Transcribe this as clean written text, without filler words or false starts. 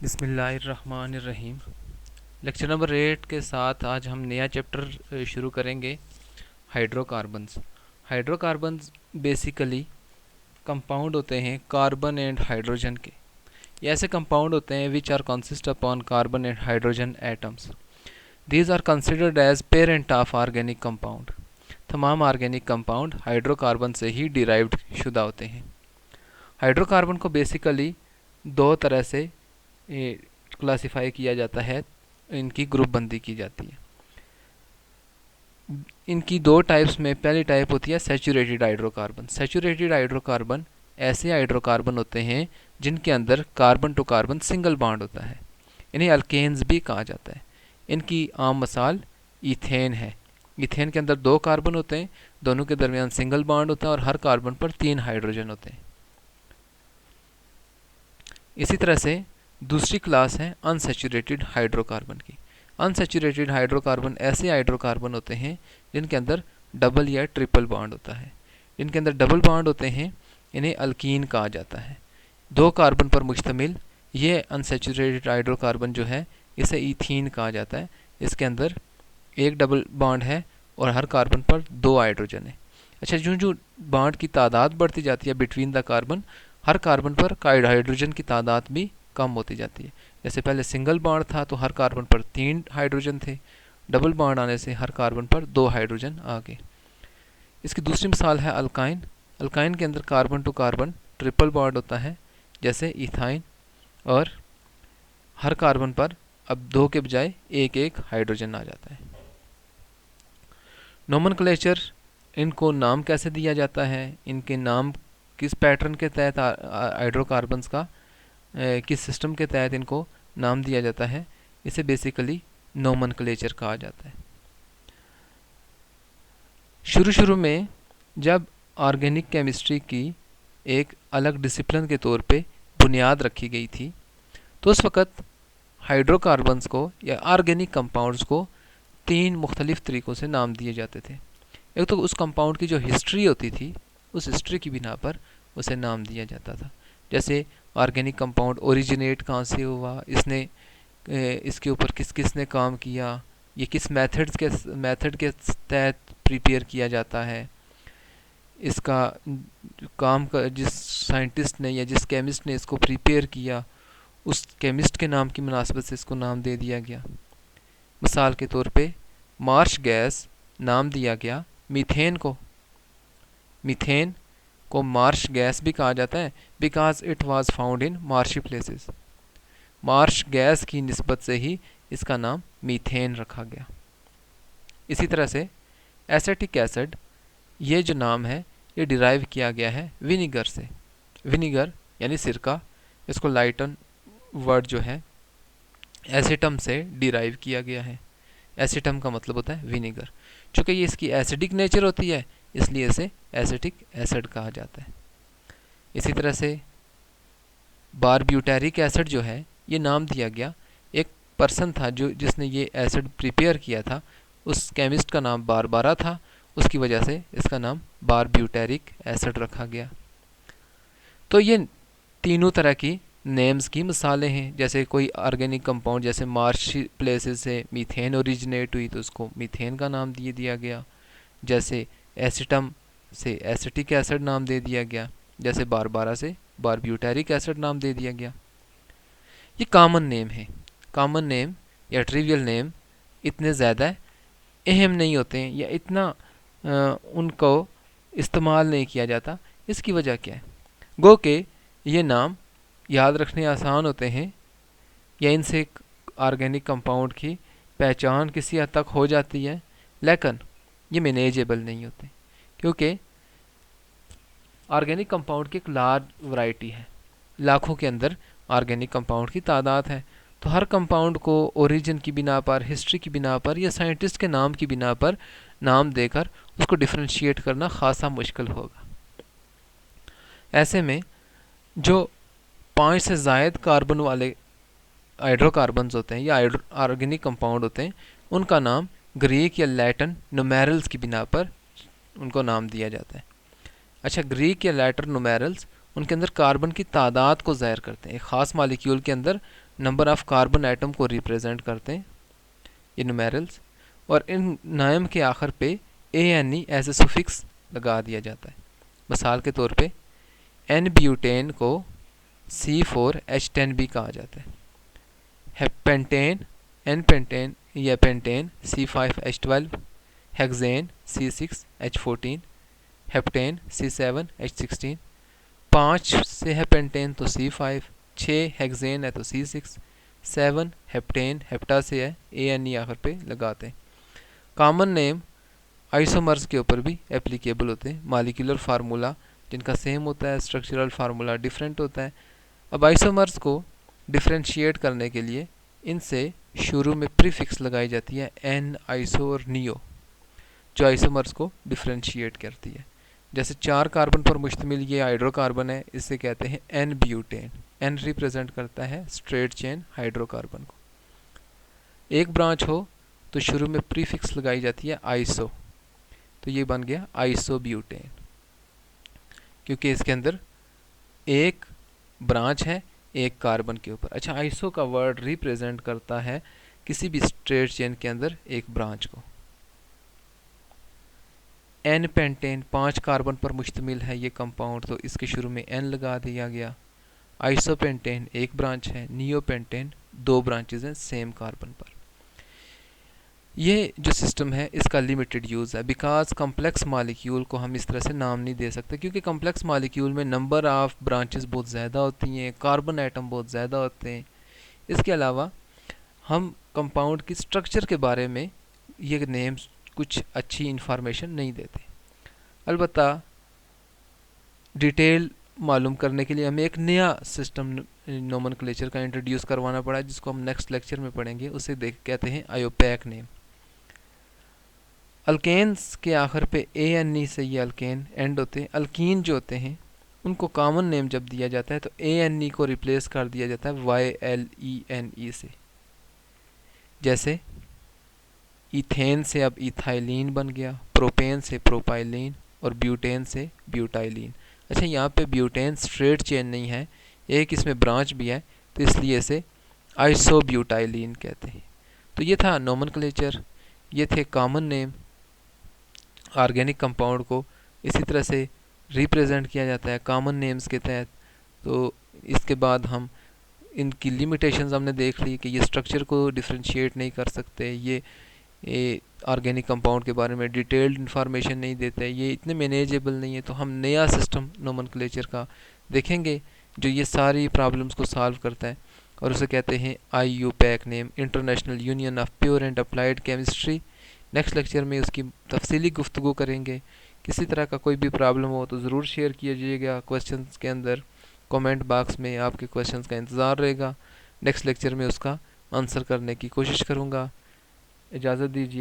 बिस्मिल्लाहिर्रहमानिर्रहीम। Lecture number 8 के साथ आज हम नया चैप्टर शुरू करेंगे, हाइड्रोकार्बन्स। हाइड्रोकार्बन्स बेसिकली कंपाउंड होते हैं कार्बन एंड हाइड्रोजन के। ये ऐसे कंपाउंड होते हैं which are consist upon carbon and hydrogen atoms. These are considered as parent of organic compound. तमाम ऑर्गेनिक कंपाउंड हाइड्रोकार्बन से ही डिराइव्ड शुदा होते हैं। हाइड्रोकार्बन को बेसिकली दो तरह से क्लासिफाई किया जाता है, इनकी ग्रुप बंदी की जाती है। इनकी दो टाइप्स में पहली टाइप होती है सैचुरेटेड हाइड्रोकार्बन। सैचुरेटेड हाइड्रोकार्बन ऐसे हाइड्रोकार्बन होते हैं जिनके अंदर carbon to carbon single bond होता है। इन्हें अल्केन्स भी कहा जाता है। इनकी आम मिसाल ईथेन है। ईथेन के अंदर दो कार्बन होते हैं, दोनों के दरमियान सिंगल बॉन्ड होता है और हर कार्बन पर 3 हाइड्रोजन होते हैं। इसी तरह से दूसरी क्लास है अनसैचुरेटेड हाइड्रोकार्बन की। अनसैचुरेटेड हाइड्रोकार्बन ऐसे हाइड्रोकार्बन होते हैं जिनके अंदर डबल या ट्रिपल बॉन्ड होता है। इनके अंदर डबल बॉन्ड होते हैं, इन्हें अल्कीन कहा जाता है। दो कार्बन पर मुश्तमिल ये अनसैचुरेटेड हाइड्रोकार्बन जो है इसे ईथीन कहा जाता है। इसके अंदर एक डबल बॉन्ड है और हर कार्बन पर 2 हाइड्रोजन है। अच्छा, जो बॉन्ड की तादाद बढ़ती जाती है between the carbon, her carbon पर हाइड्रोजन की तादाद भी कम होती जाती है। जैसे पहले सिंगल बॉन्ड था तो हर कार्बन पर 3 हाइड्रोजन थे, डबल बॉन्ड आने से हर कार्बन पर 2 हाइड्रोजन आ गए। इसकी दूसरी मिसाल है अल्काइन। अल्काइन के अंदर carbon to carbon triple bond होता है, जैसे इथाइन, और हर कार्बन पर अब 2 के बजाय एक हाइड्रोजन आ जाता है। नोमेनक्लेचर, इनको नाम कैसे दिया जाता है, इनके नाम किस पैटर्न के तहत हाइड्रोकार्बन्स का किस सिस्टम के तहत इनको नाम दिया जाता है, इसे बेसिकली नोमेनक्लेचर कहा जाता है। शुरू में जब ऑर्गेनिक केमिस्ट्री की एक अलग डिसिप्लिन के तौर पे बुनियाद रखी गई थी, तो उस वक़्त हाइड्रोकार्बन्स को या ऑर्गेनिक कंपाउंड्स को 3 मुख्तलिफ तरीक़ों से नाम दिए जाते थे। एक तो उस कंपाउंड की जो हिस्ट्री होती थी, उस हिस्ट्री की बिना पर उसे नाम दिया जाता था। जैसे ऑर्गेनिक कंपाउंड ओरिजिनेट कहाँ से हुआ, इसके ऊपर किस ने काम किया, ये किस मेथड के तहत प्रिपेयर किया जाता है, इसका काम का जिस साइंटिस्ट ने या जिस केमिस्ट ने इसको प्रिपेयर किया, उस केमिस्ट के नाम की मुनासबत से इसको नाम दे दिया गया। मिसाल के तौर पे मार्श गैस नाम दिया गया मीथेन को। मीथेन को मार्श गैस भी कहा जाता है because it was found in marshy places. Marsh gas की निस्बत से ही इसका नाम मीथेन रखा गया। इसी तरह से एसिटिक एसिड, ये जो नाम है ये डिराइव किया गया है विनीगर से। विनीगर यानी सिरका, इसको लाइटन वर्ड जो है एसिटम से डिराइव किया गया है। एसिटम का मतलब होता है विनीगर। चूँकि ये इसकी एसिडिक नेचर होती है, इसलिए इसे एसिटिक एसिड कहा जाता है। इसी तरह से बारब्यूटेरिक एसिड जो है ये नाम दिया गया, एक पर्सन था जिसने ये एसिड प्रिपेयर किया था, उस केमिस्ट का नाम बारबारा था, उसकी वजह से इसका नाम बारब्यूटेरिक एसिड रखा गया। तो ये तीनों तरह की नेम्स की मिसालें हैं। जैसे कोई ऑर्गेनिक कंपाउंड जैसे मार्शी प्लेसेस से मीथेन ओरिजिनेट हुई तो उसको मीथेन का नाम दिया गया। जैसे एसिटम से एसिटिक एसिड नाम दे दिया गया, जैसे बारबारा से बारब्यूटेरिक एसिड नाम दे दिया गया। ये कॉमन नेम है। कॉमन नेम या ट्रिवियल नेम इतने ज़्यादा अहम नहीं होते हैं या इतना उनको इस्तेमाल नहीं किया जाता। इसकी वजह क्या है? गो के ये नाम याद रखने आसान होते हैं या इनसे ऑर्गेनिक कंपाउंड की पहचान किसी हद तक हो जाती है, लेकिन ये मैनेजेबल नहीं होते क्योंकि ऑर्गेनिक कंपाउंड की एक लार्ज वैरायटी है। लाखों के अंदर ऑर्गेनिक कंपाउंड की तादाद है। तो हर कंपाउंड को ओरिजिन की बिना पर, हिस्ट्री की बिना पर या साइंटिस्ट के नाम की बिना पर नाम देकर उसको डिफ्रेंशिएट करना खासा मुश्किल होगा। ऐसे में जो 5 से ज़ायद कार्बन वाले हाइड्रोकार्बन्स होते हैं या ऑर्गेनिक कंपाउंड होते हैं, उनका नाम ग्रीक या लैटिन न्यूमेरल्स की बिना पर उनको नाम दिया जाता है। अच्छा, ग्रीक या लैटिन न्यूमेरल्स उनके अंदर कार्बन की तादाद को ज़ाहिर करते हैं। एक ख़ास मालिक्यूल के अंदर नंबर ऑफ कार्बन एटम को रिप्रेजेंट करते हैं, ये न्यूमेरल्स, और इन नाम के आखिर पे ANE एज ए सुफिक्स लगा दिया जाता है। मिसाल के तौर पे N ब्यूटेन को C4H10B कहा जाता है। पेंटेन N पेंटेन या pentane C5H12, hexane C6H14, heptane C7H16। 5 से है पेंटेन तो C5, 6 हेक्सेन है तो C6, 7 हेप्टेन हेप्टा से है ANE आखिर पे लगाते हैं। कॉमन नेम आइसोमर्स के ऊपर भी एप्लीकेबल होते हैं। मॉलिक्यूलर फार्मूला जिनका सेम होता है, स्ट्रक्चरल फार्मूला डिफरेंट होता है। अब आइसोमर्स को डिफ्रेंशिएट करने के लिए इनसे शुरू में प्रीफिक्स लगाई जाती है N, आइसो और नियो, जो आइसोमर्स को डिफ्रेंशिएट करती है। जैसे 4 कार्बन पर मुश्तमिल ये हाइड्रोकार्बन है, इसे कहते हैं N ब्यूटेन। N रिप्रेजेंट करता है स्ट्रेट चेन हाइड्रोकार्बन को। एक ब्रांच हो तो शुरू में प्रीफिक्स लगाई जाती है आइसो, तो ये बन गया आइसो ब्यूटेन, क्योंकि इसके अंदर एक ब्रांच है एक कार्बन के ऊपर। अच्छा, आइसो का वर्ड रिप्रेजेंट करता है किसी भी स्ट्रेट चेन के अंदर एक ब्रांच को। N पेंटेन 5 कार्बन पर मुश्तमिल है ये कंपाउंड, तो इसके शुरू में N लगा दिया गया। आइसोपेंटेन एक ब्रांच है, नियोपेंटेन 2 ब्रांचेज हैं सेम कार्बन पर। ये जो सिस्टम है इसका लिमिटेड यूज़ है, बिकॉज कम्प्लेक्स मालिक्यूल को हम इस तरह से नाम नहीं दे सकते, क्योंकि कम्प्लेक्स मालिक्यूल में नंबर ऑफ़ ब्रांचेस बहुत ज़्यादा होती हैं, कार्बन एटम बहुत ज़्यादा होते हैं। इसके अलावा हम कंपाउंड की स्ट्रक्चर के बारे में ये नेम्स कुछ अच्छी इंफॉर्मेशन नहीं देते। अलबत्ता डिटेल मालूम करने के लिए हमें एक नया सिस्टम नोमेनक्लेचर का इंट्रोड्यूस करवाना पड़ा, जिसको हम नेक्स्ट लेक्चर में पढ़ेंगे। उसे कहते हैं आयोपैक नेम। अल्केन्स के आखिर पे ANE से ये अल्केन एंड होते हैं। अल्कीन जो होते हैं उनको कॉमन नेम जब दिया जाता है तो ANE को रिप्लेस कर दिया जाता है YLENE से। जैसे इथेन से अब इथाइलिन बन गया, प्रोपेन से प्रोपाइलिन और ब्यूटेन से ब्यूटाइलिन। अच्छा, यहाँ पे ब्यूटेन स्ट्रेट चेन नहीं है, एक इसमें ब्रांच भी है, तो इसलिए इसे आइसोब्यूटाइलिन कहते हैं। तो ये था नोमेनक्लेचर, ये थे कॉमन नेम। ऑर्गेनिक कंपाउंड को इसी तरह से रिप्रेजेंट किया जाता है कॉमन नेम्स के तहत। तो इसके बाद हम इनकी लिमिटेशंस हमने देख ली कि ये स्ट्रक्चर को डिफ्रेंशिएट नहीं कर सकते, ये ऑर्गेनिक कंपाउंड के बारे में डिटेल्ड इन्फॉर्मेशन नहीं देते, ये इतने मैनेजेबल नहीं है। तो हम नया सिस्टम नोमेनक्लेचर का देखेंगे जो ये सारी प्रॉब्लम्स को सॉल्व करता है, और उसे कहते हैं IUPAC name, international union of pure and applied chemistry. Next lecture में उसकी तफसीली गुफ्तगू करेंगे। किसी तरह का कोई भी प्रॉब्लम हो तो ज़रूर शेयर कीजिएगा क्वेश्चंस के अंदर, कमेंट बॉक्स में आपके क्वेश्चंस का इंतज़ार रहेगा। नेक्स्ट लेक्चर में उसका आंसर करने की कोशिश करूँगा। इजाज़त दीजिए।